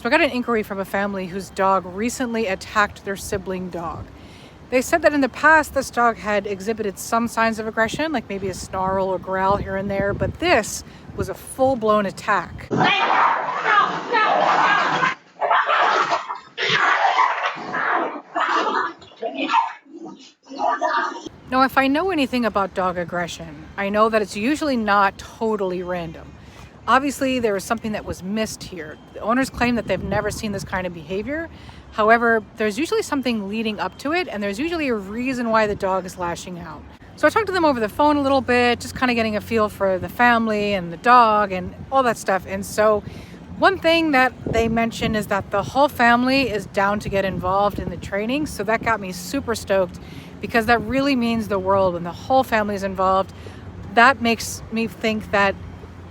I got an inquiry from a family whose dog recently attacked their sibling dog. They said that in the past, this dog had exhibited some signs of aggression, like maybe a snarl or growl here and there, but this was a full-blown attack. Now, if I know anything about dog aggression, I know that it's usually not totally random. Obviously, there was something that was missed here. The owners claim that they've never seen this kind of behavior. However, there's usually something leading up to it, and there's usually a reason why the dog is lashing out. So I talked to them over the phone a little bit, just kind of getting a feel for the family and the dog and all that stuff. And so one thing that they mentioned is that the whole family is down to get involved in the training. So that got me super stoked, because that really means the world when the whole family is involved. That makes me think that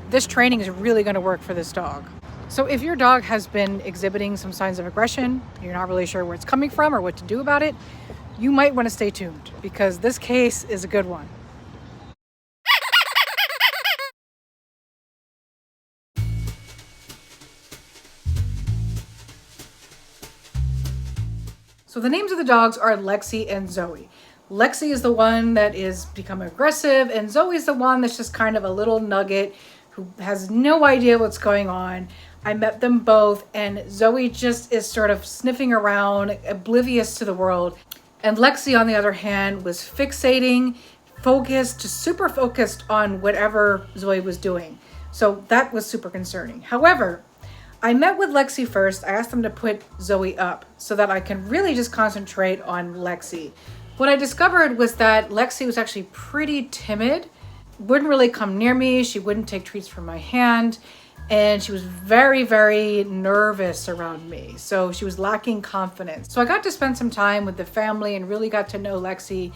this training is really going to work for this dog. So if your dog has been exhibiting some signs of aggression, you're not really sure where it's coming from or what to do about it, you might want to stay tuned, because this case is a good one. So the names of the dogs are Lexi and Zoe. Lexi is the one that is becoming aggressive, and Zoe's the one that's just kind of a little nugget who has no idea what's going on. I met them both, and Zoe just is sort of sniffing around, oblivious to the world. And Lexi, on the other hand, was fixating, focused, just super focused on whatever Zoe was doing. So that was super concerning. However, I met with Lexi first. I asked them to put Zoe up so that I can really just concentrate on Lexi. What I discovered was that Lexi was actually pretty timid, wouldn't really come near me. She wouldn't take treats from my hand, and she was very, very nervous around me. So she was lacking confidence. So I got to spend some time with the family and really got to know Lexi.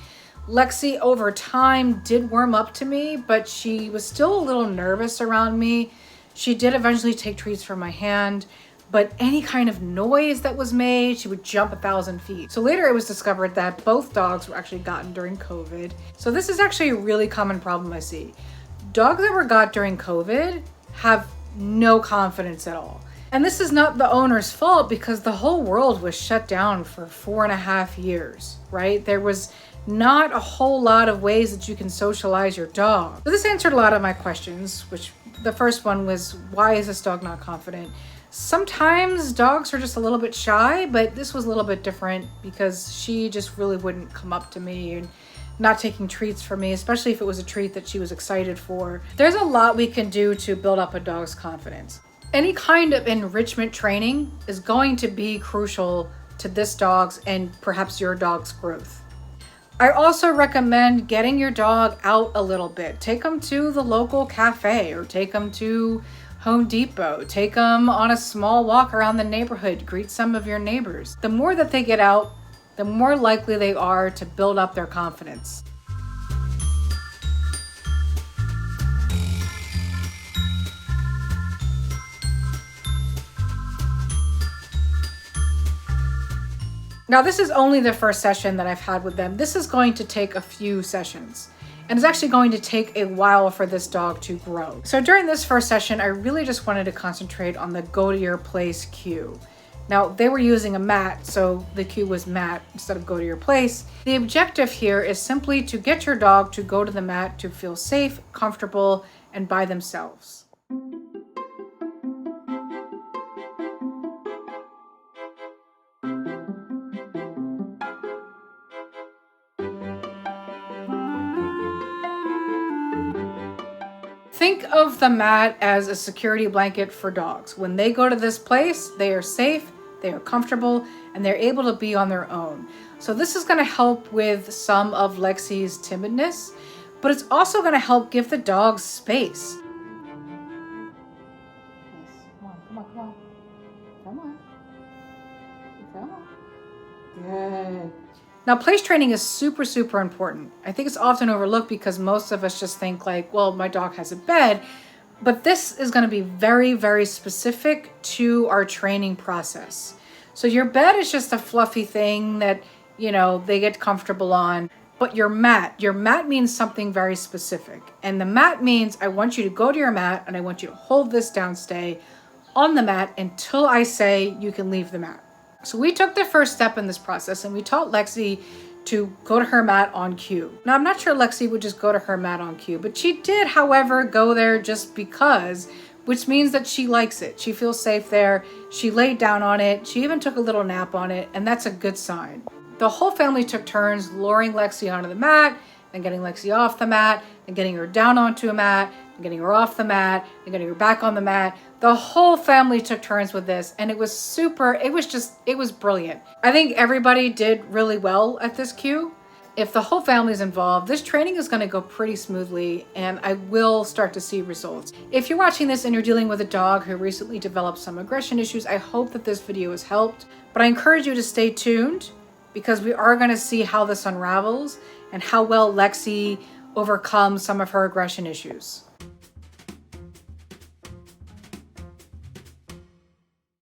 Lexi over time did warm up to me, but she was still a little nervous around me. She did eventually take treats from my hand, but any kind of noise that was made, she would jump 1,000 feet. So later it was discovered that both dogs were actually gotten during COVID. So this is actually a really common problem I see. Dogs that were got during COVID have no confidence at all. And this is not the owner's fault, because the whole world was shut down for 4.5 years, right? There was not a whole lot of ways that you can socialize your dog. So this answered a lot of my questions, which the first one was, why is this dog not confident? Sometimes dogs are just a little bit shy, but this was a little bit different because she just really wouldn't come up to me and not taking treats from me, especially if it was a treat that she was excited for. There's a lot we can do to build up a dog's confidence. Any kind of enrichment training is going to be crucial to this dog's and perhaps your dog's growth. I also recommend getting your dog out a little bit. Take them to the local cafe or take them to Home Depot. Take them on a small walk around the neighborhood. Greet some of your neighbors. The more that they get out, the more likely they are to build up their confidence. Now, this is only the first session that I've had with them. This is going to take a few sessions. And it's actually going to take a while for this dog to grow. So during this first session, I really just wanted to concentrate on the go to your place cue. Now, they were using a mat, so the cue was mat instead of go to your place. The objective here is simply to get your dog to go to the mat to feel safe, comfortable, and by themselves. Think of the mat as a security blanket for dogs. When they go to this place, they are safe, they are comfortable, and they're able to be on their own. So this is going to help with some of Lexi's timidness, but it's also going to help give the dog space. Come on. Good. Now, place training is super, super important. I think it's often overlooked because most of us just think like, well, my dog has a bed, but this is going to be very, very specific to our training process. So your bed is just a fluffy thing that, they get comfortable on, but your mat means something very specific. And the mat means I want you to go to your mat and I want you to hold this down, stay on the mat until I say you can leave the mat. So we took the first step in this process and we taught Lexi to go to her mat on cue. Now, I'm not sure Lexi would just go to her mat on cue, but she did, however, go there just because, which means that she likes it. She feels safe there. She laid down on it. She even took a little nap on it, and that's a good sign. The whole family took turns lowering Lexi onto the mat, and getting Lexi off the mat, and getting her down onto a mat, and getting her off the mat, and getting her back on the mat. The whole family took turns with this, and it was it was brilliant. I think everybody did really well at this cue. If the whole family is involved, this training is going to go pretty smoothly, and I will start to see results. If you're watching this and you're dealing with a dog who recently developed some aggression issues, I hope that this video has helped, but I encourage you to stay tuned because we are going to see how this unravels and how well Lexi overcomes some of her aggression issues.